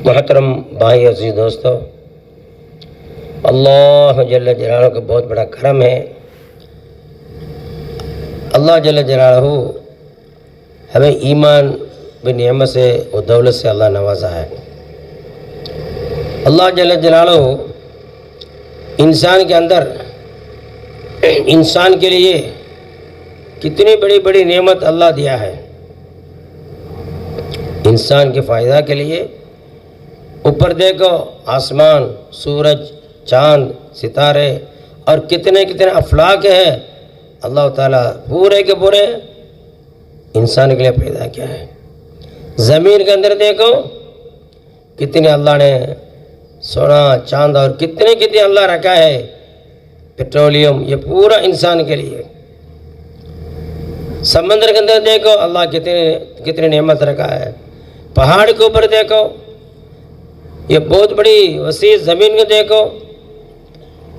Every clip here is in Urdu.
محترم بھائی عزیز دوستو، اللہ جل جلالہ کا بہت بڑا کرم ہے۔ اللہ جل جلالہ ہمیں ایمان بنعمت سے اور دولت سے اللہ نوازا ہے۔ اللہ جل جلالہ انسان کے اندر انسان کے لیے کتنی بڑی بڑی نعمت اللہ دیا ہے۔ انسان کے فائدہ کے لیے اوپر دیکھو، آسمان، سورج، چاند، ستارے اور کتنے کتنے افلاک ہیں، اللہ تعالیٰ پورے کے پورے انسان کے لیے پیدا کیا ہے۔ زمین کے اندر دیکھو کتنے اللہ نے سونا، چاند اور کتنے اللہ رکھا ہے، پیٹرولیم، یہ پورا انسان کے لیے۔ سمندر کے اندر دیکھو اللہ کتنے نعمت رکھا ہے۔ پہاڑ کے اوپر دیکھو، یہ بہت بڑی وسیع زمین کو دیکھو،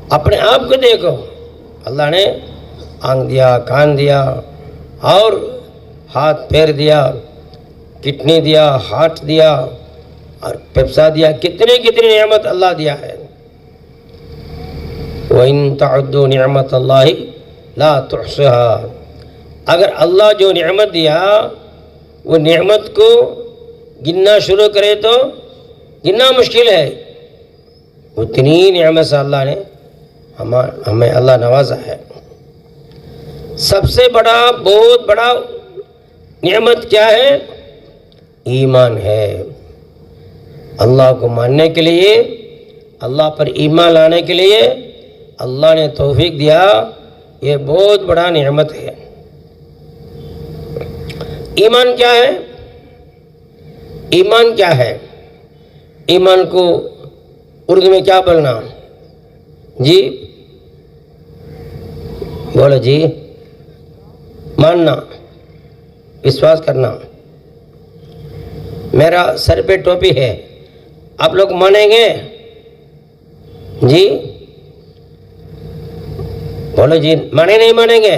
اپنے آپ کو دیکھو، اللہ نے آنکھ دیا، کان دیا اور ہاتھ پیر دیا، کڈنی دیا، ہارٹ دیا اور پھیپھڑا دیا، کتنی نعمت اللہ دیا ہے۔ وَإِن تَعُدُّوا نِعْمَةَ اللَّهِ لَا تُحْصُوهَا، اگر اللہ جو نعمت دیا وہ نعمت کو گننا شروع کرے تو گننا مشکل ہے۔ اتنی نعمت سے اللہ نے ہمیں اللہ نوازا ہے۔ سب سے بڑا، بہت بڑا نعمت کیا ہے؟ ایمان ہے۔ اللہ کو ماننے کے لیے، اللہ پر ایمان لانے کے لیے اللہ نے توفیق دیا، یہ بہت بڑا نعمت ہے۔ ایمان کیا ہے؟ ایمان کیا ہے؟ ایمان کو اردو میں کیا بولنا؟ جی بولو جی۔ ماننا، وشواس کرنا۔ میرا سر پہ ٹوپی ہے، آپ لوگ مانیں گے؟ جی بولو جی، مانے نہیں مانیں گے؟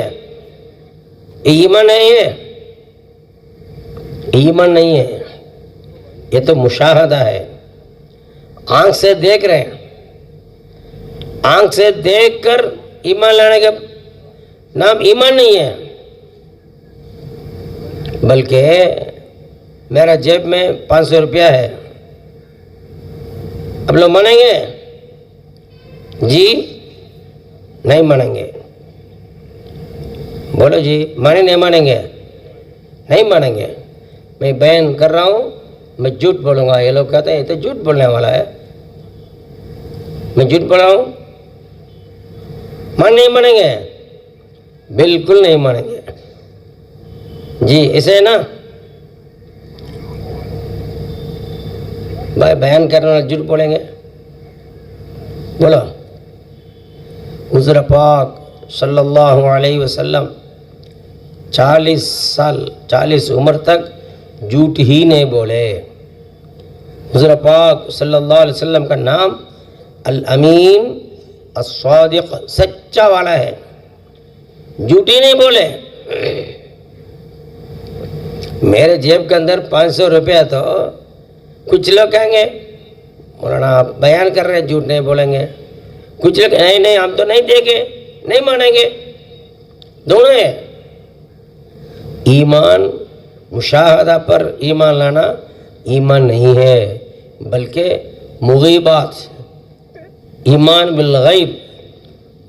ایمان نہیں ہے، ایمان نہیں ہے، یہ تو مشاہدہ ہے۔ آنکھ سے دیکھ رہے ہیں، آنکھ سے دیکھ کر ایمان لانے کا نام ایمان نہیں ہے، بلکہ میرا جیب میں 500 روپیہ ہے، اب لوگ مانیں گے؟ جی نہیں مانیں گے۔ بولو جی، مانے نہیں مانیں گے؟ نہیں مانیں گے۔ میں بیان کر رہا ہوں، میں جھوٹ بولوں گا، یہ لوگ کہتے ہیں یہ تو جھوٹ بولنے والا ہے، میں جھوٹ بول رہا ہوں؟ نہیں مانیں گے؟ بالکل نہیں مانیں گے۔ جی ایسے ہے نا؟ بھائی بیان کرنے والا جھوٹ بولیں گے؟ بولو۔ حضور پاک صلی اللہ علیہ وسلم 40 عمر تک جھوٹ ہی نہیں بولے۔ حضور پاک صلی اللہ علیہ وسلم کا نام الامین، الصادق، سچا والا ہے، جھوٹ ہی نہیں بولے۔ میرے جیب کے اندر 500 روپیہ تو کچھ لوگ کہیں گے مولانا آپ بیان کر رہے ہیں، جھوٹ نہیں بولیں گے۔ کچھ لوگ نہیں ہم تو نہیں دیکھے، نہیں مانیں گے۔ دونوں ہے۔ ایمان مشاہدہ پر ایمان لانا ایمان نہیں ہے، بلکہ مغیبات، ایمان بالغیب،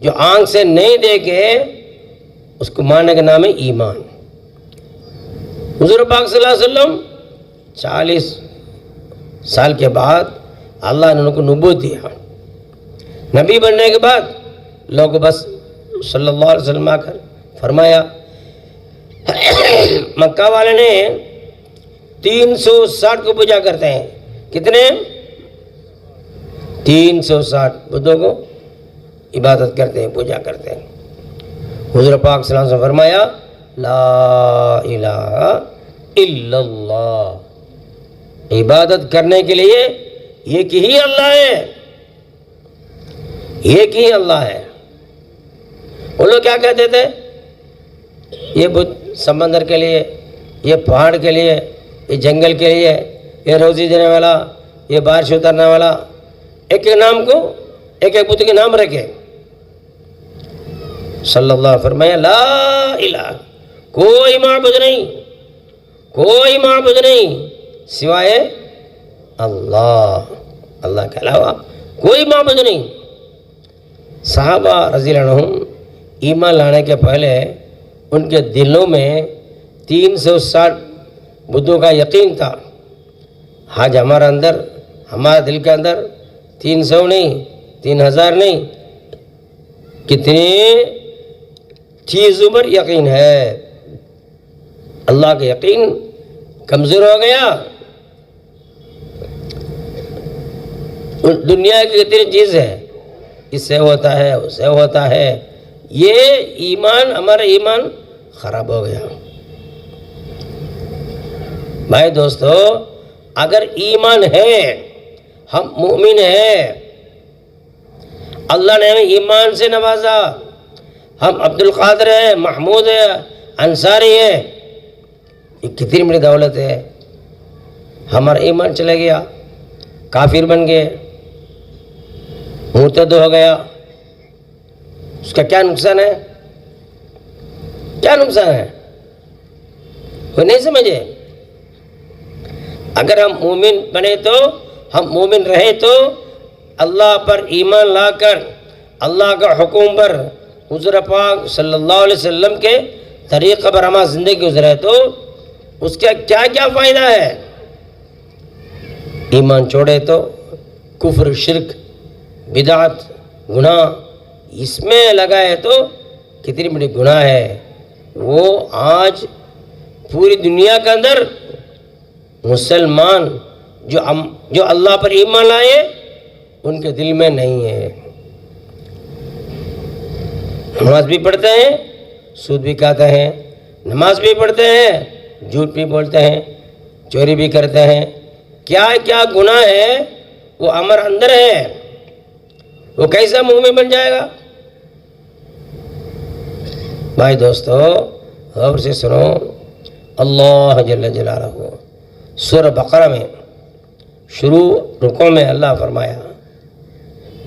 جو آنکھ سے نہیں دیکھے اس کو ماننے کا نام ہے ایمان۔ حضور پاک صلی اللہ علیہ وسلم 40 سال کے بعد اللہ نے ان کو نبوت دیا۔ نبی بننے کے بعد لوگ بس صلی اللہ علیہ وسلم آ کر فرمایا، مکہ والے نے 360 کو پوجا کرتے ہیں۔ کتنے؟ 360 بدھوں کو عبادت کرتے ہیں، پوجا کرتے ہیں۔ حضور پاک صلی اللہ علیہ وسلم فرمایا، لا الہ الا اللہ، عبادت کرنے کے لیے ایک ہی اللہ ہے، ایک ہی اللہ ہے۔ وہ لوگ کیا کہتے تھے؟ یہ بت سمندر کے لیے، یہ پہاڑ کے لیے، یہ جنگل کے لیے، یہ روزی دینے والا یہ بارش اترنے والا، ایک ایک نام کو ایک ایک بت کے نام رکھے. صلی اللہ علیہ وسلم فرمایا لا الہ، کوئی معبود نہیں، کوئی معبود نہیں سوائے اللہ، اللہ کے علاوہ کوئی معبود نہیں. صحابہ رضی اللہ عنہم ایمان لانے کے پہلے ان کے دلوں میں 360 بتوں کا یقین تھا. آج ہمارا اندر، ہمارا دل کے اندر 300 نہیں، 3000 نہیں، کتنی چیزوں پر یقین ہے. اللہ کا یقین کمزور ہو گیا. دنیا کی کتنی چیز ہے، اس سے ہوتا ہے، اس سے ہوتا ہے، یہ ایمان، ہمارا ایمان خراب ہو گیا. بھائی دوستو، اگر ایمان ہے، ہم مومن ہیں، اللہ نے ہمیں ایمان سے نوازا، ہم عبد القادر ہیں، محمود ہے، انصاری ہے، یہ کتنی بڑی دولت ہے. ہمارا ایمان چلا گیا، کافر بن گئے، مرتد ہو گیا، اس کا کیا نقصان ہے؟ کیا نقصان ہے؟ وہ نہیں سمجھے. اگر ہم مومن بنے تو، ہم مومن رہے تو اللہ پر ایمان لا کر، اللہ کا حکم پر، حضور پاک صلی اللہ علیہ وسلم کے طریقہ پر ہماری زندگی گزرے تو اس کا کیا کیا فائدہ ہے. ایمان چھوڑے تو کفر، شرک، بدعت، گناہ اس میں لگائے تو کتنی بڑی گناہ ہے. وہ آج پوری دنیا کے اندر مسلمان جو اللہ پر ایمان لائے ان کے دل میں نہیں ہے. نماز بھی پڑھتے ہیں، سود بھی کھاتے ہیں، نماز بھی پڑھتے ہیں، جھوٹ بھی بولتے ہیں، چوری بھی کرتے ہیں. کیا کیا گناہ ہے وہ ہمارے اندر ہے. وہ کیسا مومن بن جائے گا؟ بھائی دوستو غور سے سنو. اللہ جل جلالہ سورہ بقرہ میں شروع رکوع میں اللہ فرمایا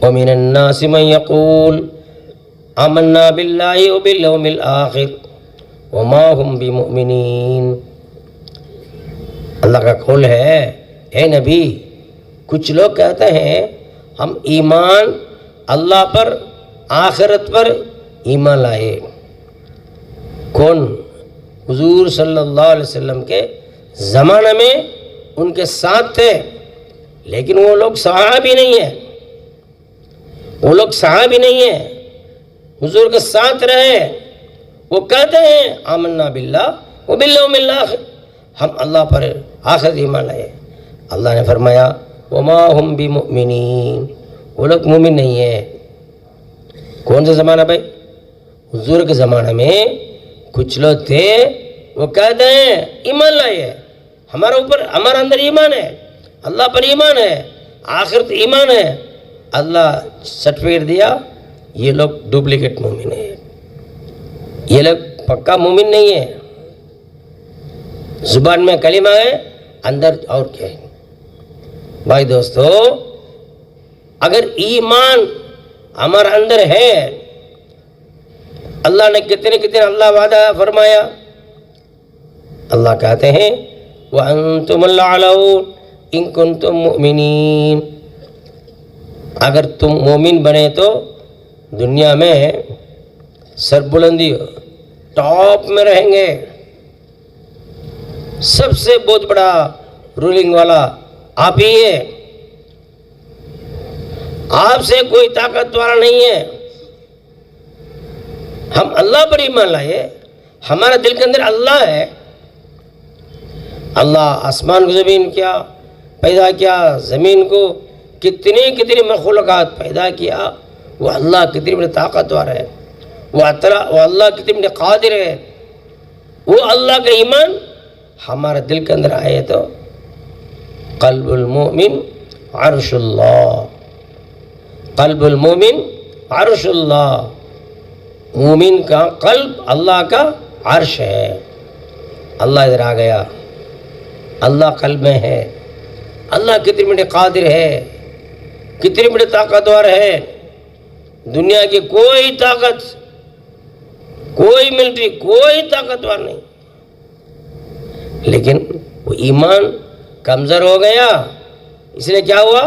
وَمِنَ النَّاسِ مَن يَقُولُ آمَنَّا بِاللَّهِ وَبِالْيَوْمِ الْآخِرِ وَمَا هُمْ بِمُؤْمِنِينَ. اللہ کا قول ہے، اے نبی، کچھ لوگ کہتے ہیں ہم ایمان اللہ پر، آخرت پر ایمان لائے. کون؟ حضور صلی اللہ علیہ وسلم کے زمانے میں ان کے ساتھ تھے، لیکن وہ لوگ صحابی نہیں ہیں، وہ لوگ صحابی نہیں ہیں، حضور کے ساتھ رہے. وہ کہتے ہیں آمنا باللہ وبالیوم الآخر، ہم اللہ پر آخرت ایمان لائے. اللہ نے فرمایا وما ہم بمؤمنین، وہ لوگ مومن نہیں ہیں. کون سا زمانہ بھائی؟ حضور کے زمانے میں کچھ لوگ تھے، وہ کہتے ہیں ایمان لائے، ہمارا اندر ایمان ہے، اللہ پر ایمان ہے، آخرت ایمان ہے. اللہ سرٹیفکیٹ دیا، یہ لوگ ڈپلیکیٹ مومن ہیں، یہ لوگ پکا مومن نہیں ہے. زبان میں کلمہ ہے، اندر اور کیا ہے. بھائی دوستو، اگر ایمان ہمارے اندر ہے، اللہ نے کتنے اللہ وعدہ فرمایا. اللہ کہتے ہیں وَأَنْتُمُ الْأَعْلَوْنَ إِن كُنتُم مُؤْمِنِينَ. اگر تم مومن بنے تو دنیا میں سربلندی، ٹاپ میں رہیں گے. سب سے بہت بڑا رولنگ والا آپ ہی ہے، آپ سے کوئی طاقت والا نہیں ہے. ہم اللہ پر ایمان لائے، ہمارا دل کے اندر اللہ ہے. اللہ آسمان کو زمین کیا پیدا کیا، زمین کو کتنی مخلوقات پیدا کیا. وہ اللہ کتنی بڑی طاقتور ہے، وہ اللہ کتنی بڑی قادر ہے. وہ اللہ کا ایمان ہمارے دل کے اندر آئے تو قلب المومن عرش اللہ، قلب المومن عرش اللہ. مومن کا قلب اللہ کا عرش ہے. اللہ ادھر آ گیا، اللہ قلب میں ہے. اللہ کتنی بڑی قادر ہے، کتنی بڑی طاقتور ہے. دنیا کی کوئی طاقت، کوئی ملٹری، کوئی طاقتور نہیں. لیکن وہ ایمان کمزور ہو گیا، اس لیے کیا ہوا؟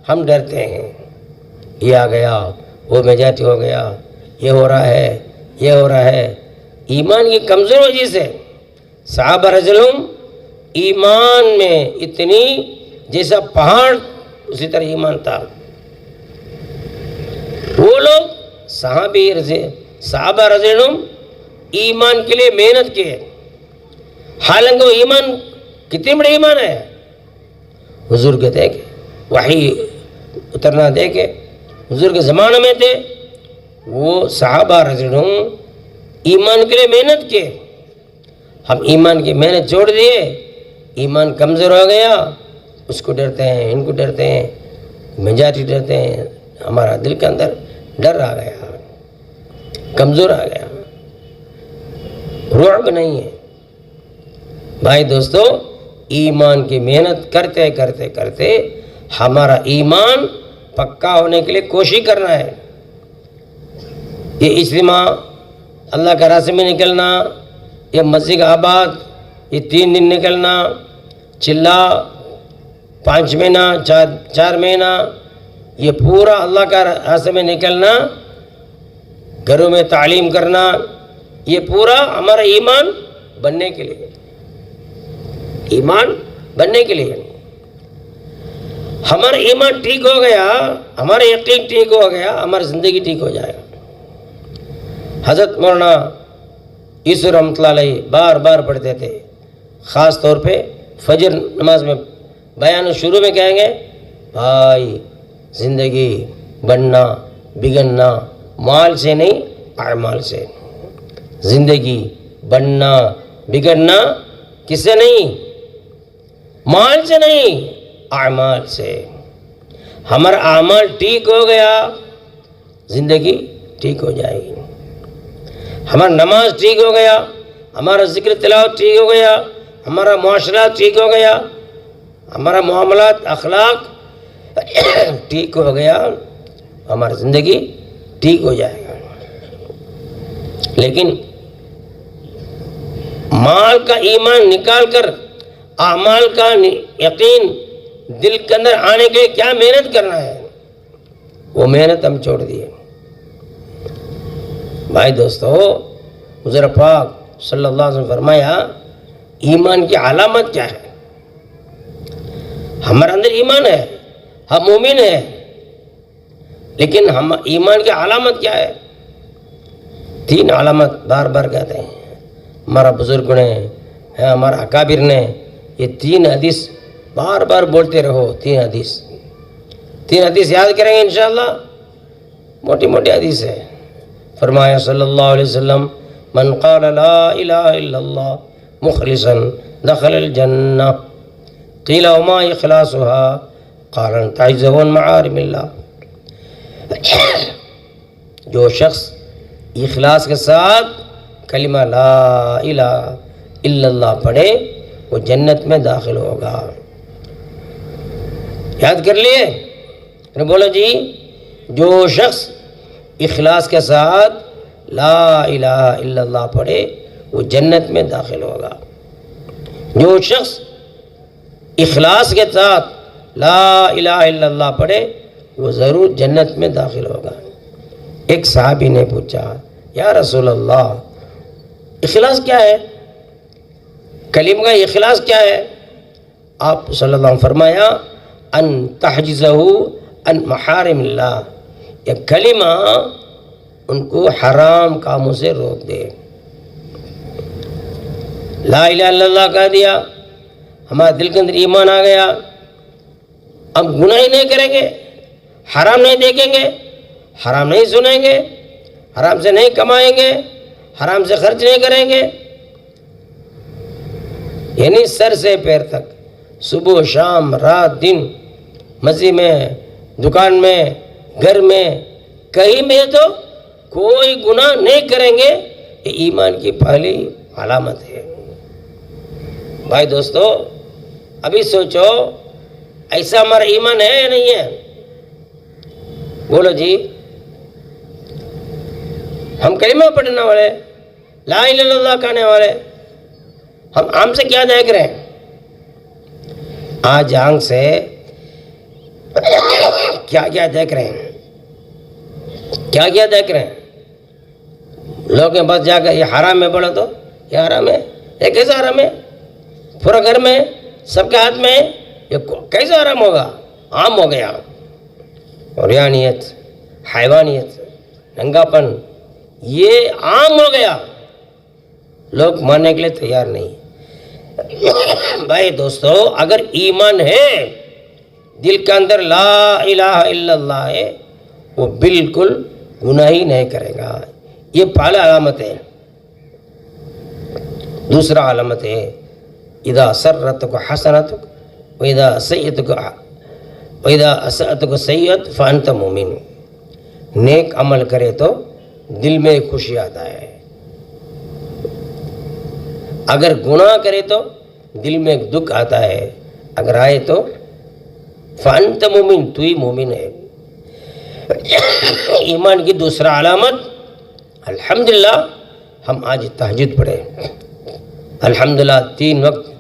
ہم ڈرتے ہیں، یہ آ گیا، وہ میجارٹی ہو گیا، یہ ہو رہا ہے، یہ ہو رہا ہے. ایمان کی کمزور وجہ سے صحابہ رضوان ایمان میں اتنی جیسا پہاڑ اسی طرح ایمان تھا. وہ لوگ صحابہ رضوان ایمان کے لیے محنت کیے، حالانکہ وہ ایمان کتنی بڑی ایمان ہے. حضور کے دیکھے وحی اترنا دیکھے، حضور کے زمانے میں تھے، وہ صحابہ رضوان ایمان کے لیے محنت کیے. ہم ایمان کی محنت چھوڑ دیے، ایمان کمزور ہو گیا، اس کو ڈرتے ہیں، ان کو ڈرتے ہیں، میجارٹی ڈرتے ہیں. ہمارا دل کے اندر ڈر آ گیا، کمزور آ گیا، رعب نہیں ہے. بھائی دوستو، ایمان کی محنت کرتے کرتے کرتے ہمارا ایمان پکا ہونے کے لیے کوشش کرنا ہے. یہ اجتماع، اللہ کے راستے میں نکلنا، یہ مسجد آباد، یہ 3 دن نکلنا، چلا 5 مہینہ 4 مہینہ، یہ پورا اللہ کا راستے میں نکلنا، گھروں میں تعلیم کرنا، یہ پورا ہمارا ایمان بننے کے لیے، ایمان بننے کے لیے. ہمارا ایمان ٹھیک ہو گیا، ہمارا یقین ٹھیک ہو گیا، ہماری زندگی ٹھیک ہو جائے گا. حضرت مولانا یوسف رحمۃ اللہ علیہ بار بار پڑھتے تھے، خاص طور پہ فجر نماز میں بیان شروع میں کہیں گے، بھائی زندگی بننا بگڑنا مال سے نہیں اعمال سے. زندگی بننا بگڑنا کس سے نہیں؟ مال سے نہیں، اعمال سے. ہمارا اعمال ٹھیک ہو گیا، زندگی ٹھیک ہو جائے گی. ہمارا نماز ٹھیک ہو گیا، ہمارا ذکر تلاوت ٹھیک ہو گیا، ہمارا معاشرہ ٹھیک ہو گیا، ہمارا معاملات اخلاق ٹھیک ہو گیا، ہماری زندگی ٹھیک ہو جائے گا. لیکن مال کا ایمان نکال کر اعمال کا یقین دل کے اندر آنے کے لیے کیا محنت کرنا ہے، وہ محنت ہم چھوڑ دیے. بھائی دوستو، حضور پاک صلی اللہ علیہ وسلم فرمایا ایمان کی علامت کیا ہے؟ ہمارے اندر ایمان ہے، ہم مومن ہیں، لیکن ہم ایمان کی علامت کیا ہے؟ 3 علامت بار بار کہتے ہیں ہمارا بزرگ نے، ہمارا اکابر نے. یہ 3 حدیث بار بار بولتے رہو. 3 حدیث یاد کریں گے انشاءاللہ، موٹی موٹی حدیث ہے. فرمایا صلی اللہ علیہ وسلم، من قال لا الہ الا اللہ مخلصا دخل الجنہ. قیل وما اخلاصها؟ قال ان تعزه عن محارم اللہ. جو شخص اخلاص کے ساتھ کلمہ لا الہ الا اللہ پڑھے وہ جنت میں داخل ہوگا. یاد کر لیے؟ بولو جی، جو شخص اخلاص کے ساتھ لا الہ الا اللہ پڑھے وہ جنت میں داخل ہوگا. جو شخص اخلاص کے ساتھ لا الہ الا اللہ پڑھے وہ ضرور جنت میں داخل ہوگا. ایک صحابی نے پوچھا، یا رسول اللہ اخلاص کیا ہے؟ کلمہ کا اخلاص کیا ہے؟ آپ صلی اللہ علیہ وسلم فرمایا، ان تحجزہ ان محارم اللہ. یہ کلمہ ان کو حرام کاموں سے روک دے. لا الہ الا اللہ کہہ دیا، ہمارے دل کے اندر ایمان آ گیا، اب گناہ ہی نہیں کریں گے، حرام نہیں دیکھیں گے، حرام نہیں سنیں گے، حرام سے نہیں کمائیں گے، حرام سے خرچ نہیں کریں گے. یعنی سر سے پیر تک، صبح شام رات دن، مسجد میں، دکان میں، گھر میں، کہیں میں تو کوئی گناہ نہیں کریں گے. یہ ایمان کی پہلی علامت ہے. بھائی دوستو، ابھی سوچو ایسا ہمارا ایمان ہے یا نہیں ہے؟ بولو جی. ہم کلمہ پڑھنے والے، لا الہ الا اللہ کہنے والے، ہم سے کیا دیکھ رہے ہیں؟ آج آنکھ سے کیا کیا دیکھ رہے ہیں، کیا کیا دیکھ رہے ہیں لوگ کے بس جا کر یہ حرام ہے بولو تو یہ حرام ہے. یہ کیسا حرام ہے؟ پورا گھر میں سب کے ہاتھ میں، یہ کیسا حرام ہوگا؟ عام ہو گیا. اوریانیت، حیوانیت، ننگا پن، یہ عام ہو گیا، لوگ ماننے کے لیے تیار نہیں. بھائی دوستو، اگر ایمان ہے دل کے اندر، لا الہ الا اللہ ہے، وہ بالکل گناہ ہی نہیں کرے گا. یہ پہلا علامت ہے. دوسرا علامت ہے اذا سرتک حسنتک واذا اسأتک سیئت فانت مومن. نیک عمل کرے تو دل میں خوشی آتا ہے، اگر گناہ کرے تو دل میں دکھ آتا ہے. اگر آئے تو فانت مومن، تو ہی مومن ہے. ایمان کی دوسرا علامت، الحمدللہ ہم آج تہجد پڑھے، الحمدللہ 3 وقت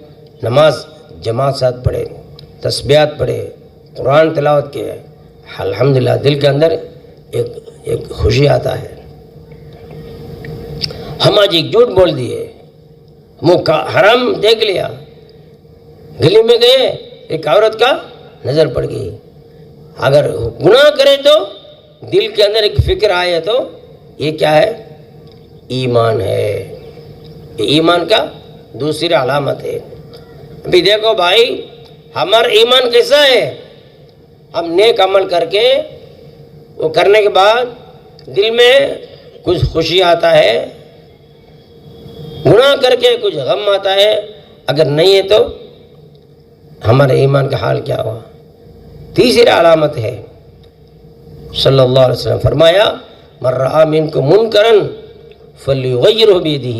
نماز جماعت ساتھ پڑھے، تسبیحات پڑھے، قرآن تلاوت کیے، الحمدللہ دل کے اندر ایک خوشی آتا ہے. ہم آج ایک جھوٹ بول دیے، منہ کا حرام دیکھ لیا، گلی میں گئے ایک عورت کا نظر پڑ گئی. اگر گناہ کرے تو دل کے اندر ایک فکر آئے تو یہ کیا ہے؟ ایمان ہے. یہ ایمان کا دوسری علامت ہے. ابھی دیکھو بھائی، ہمارا ایمان کیسا ہے؟ ہم نیک عمل کر کے، وہ کرنے کے بعد دل میں کچھ خوشی آتا ہے، گناہ کر کے کچھ غم آتا ہے. اگر نہیں ہے تو ہمارے ایمان کا حال کیا ہوا؟ تیسری علامت ہے، صلی اللہ علیہ وسلم فرمایا من رأى منکم منکرا فلیغیرہ بیدہ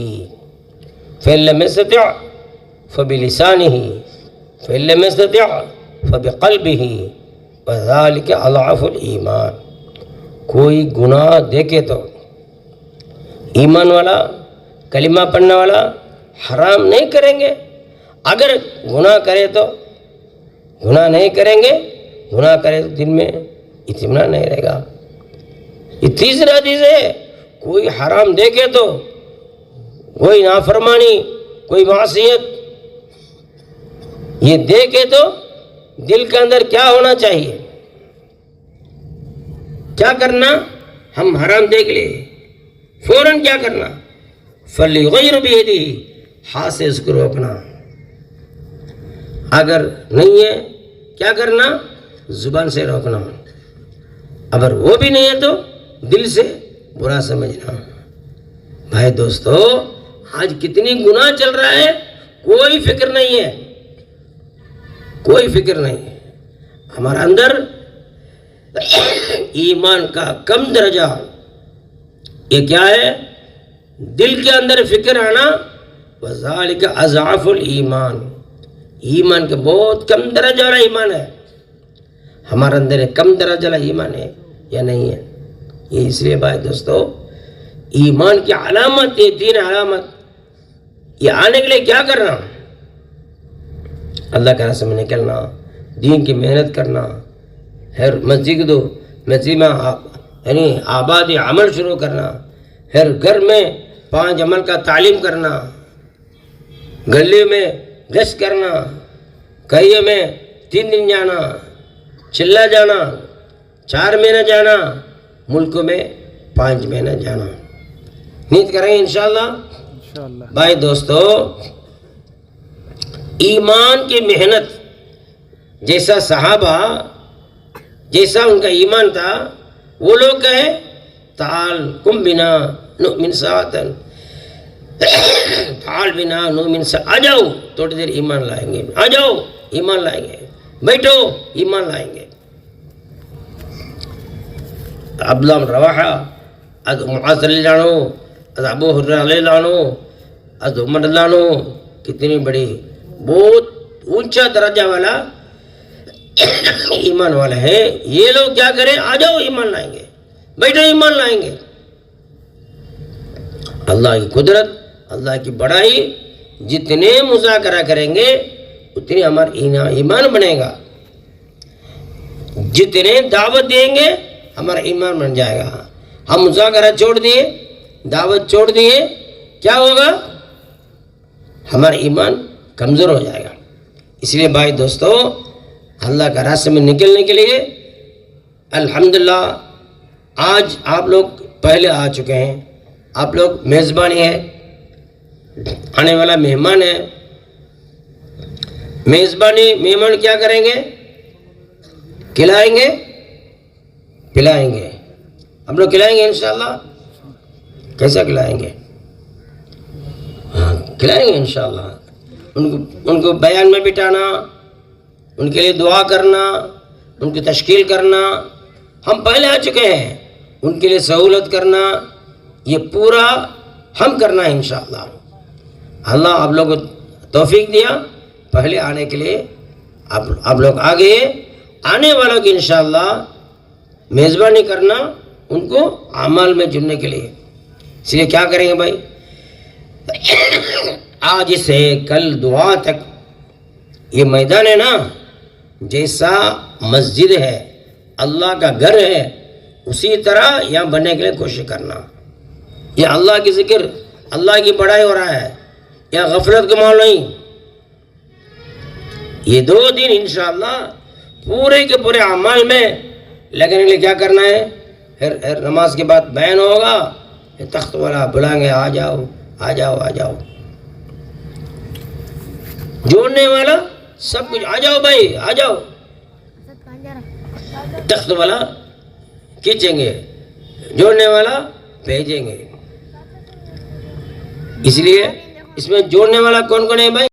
فإن لم يستطع فبلسانہ فإن لم يستطع فبقلبہ وذلک اضعف الایمان. کوئی گناہ دیکھے تو ایمان والا، کلمہ پڑھنے والا حرام نہیں کریں گے. اگر گناہ کرے تو گناہ نہیں کریں گے، گناہ کرے تو دل میں اطمینان نہیں رہے گا. یہ تیسرا حدیث ہے، کوئی حرام دیکھے تو، کوئی نافرمانی، کوئی معصیت یہ دیکھے تو دل کے اندر کیا ہونا چاہیے؟ کیا کرنا؟ ہم حرام دیکھ لے، فوراً کیا کرنا؟ فلیغیر بیدہ، ہاتھ سے اس کو روکنا. اگر نہیں ہے کیا کرنا؟ زبان سے روکنا. اگر وہ بھی نہیں ہے تو دل سے برا سمجھنا. بھائی دوستو، آج کتنی گناہ چل رہا ہے، کوئی فکر نہیں ہے، کوئی فکر نہیں ہے. ہمارا اندر ایمان کا کم درجہ، یہ کیا ہے؟ دل کے اندر فکر آنا، وذالک اضعف الایمان. ایمان کے بہت کم درجہ والا ایمان ہے. ہمارے اندر ایک کم درجہ والا ایمان ہے یا نہیں ہے؟ یہ اس لیے بھائی دوستو، ایمان کی علامت، یہ 3 علامت، یہ آنے کے لیے کیا کرنا؟ اللہ کے راستے میں نکلنا، دین کی محنت کرنا، ہر مسجد میں یعنی آباد عمل شروع کرنا، ہر گھر میں 5 عمل کا تعلیم کرنا، گلی میں گشت کرنا، کہیے میں 3 دن جانا، چلا جانا، 4 مہینے جانا، ملک میں 5 مہینے جانا. نیت کریں گے انشاءاللہ. بھائی دوستو، ایمان کی محنت جیسا صحابہ، جیسا ان کا ایمان تھا، وہ لوگ کہے تعال کم بنا نؤمن ساعتن، تعال بنا نؤمن ساعتن، آ جاؤ تھوڑی دیر ایمان لائیں گے، آ جاؤ ایمان لائیں گے، بیٹھو ایمان لائیں گے. عبداللہ بن رواحہ، از معاذ رضی اللہ عنہ، از ابو ہریرہ رضی اللہ عنہ، از عمر رضی اللہ عنہ، کتنی بڑی بہت اونچا درجہ والا ایمان والے ہیں یہ لوگ کیا کریں؟ آ جاؤ ایمان لائیں گے، بیٹھو ایمان لائیں گے۔ اللہ کی قدرت، اللہ کی بڑائی، جتنے مذاکرہ کریں گے اتنے ہمارا ایمان بنے گا، جتنے دعوت دیں گے ہمارا ایمان بن جائے گا۔ ہم مذاکرہ چھوڑ دیے، دعوت چھوڑ دیے، کیا ہوگا؟ ہمارا ایمان کمزور ہو جائے گا۔ اس لیے بھائی دوستو، اللہ کا راستے میں نکلنے کے لیے الحمدللہ آج آپ لوگ پہلے آ چکے ہیں، آپ لوگ میزبانی ہے، آنے والا مہمان ہے، مہمان کیا کریں گے؟ کھلائیں گے، پلائیں گے۔ ہم لوگ کھلائیں گے انشاءاللہ۔ کیسا کھلائیں گے؟ ہاں کھلائیں گے انشاءاللہ۔ ان کو بیان میں بٹھانا، ان کے لیے دعا کرنا، ان کی تشکیل کرنا، ہم پہلے آ چکے ہیں، ان کے لیے سہولت کرنا، یہ پورا ہم کرنا ہے انشاءاللہ۔ اللہ آپ لوگوں کو توفیق دیا پہلے آنے کے لیے، آپ لوگ آ گئے، آنے والوں کی انشاءاللہ میزبانی کرنا، ان کو اعمال میں جڑنے کے لیے۔ اس لیے کیا کریں گے بھائی؟ آج سے کل دعا تک یہ میدان ہے نا، جیسا مسجد ہے، اللہ کا گھر ہے، اسی طرح یہاں بننے کے لیے کوشش کرنا۔ یہ اللہ کی ذکر، اللہ کی بڑائی ہو رہا ہے، یا غفلت کا ماحول نہیں۔ یہ 2 دن انشاءاللہ پورے کے پورے اعمال میں لگنے کے لیے کیا کرنا ہے؟ پھر نماز کے بعد بیان ہوگا، تخت والا بلائیں گے، آ جاؤ آ جاؤ آ جاؤ، جوڑنے والا سب کچھ، آ جاؤ بھائی آ جاؤ، تخت والا کھینچیں گے، جوڑنے والا بھیجیں گے۔ اس لیے اس میں جوڑنے والا کون کون ہے بھائی؟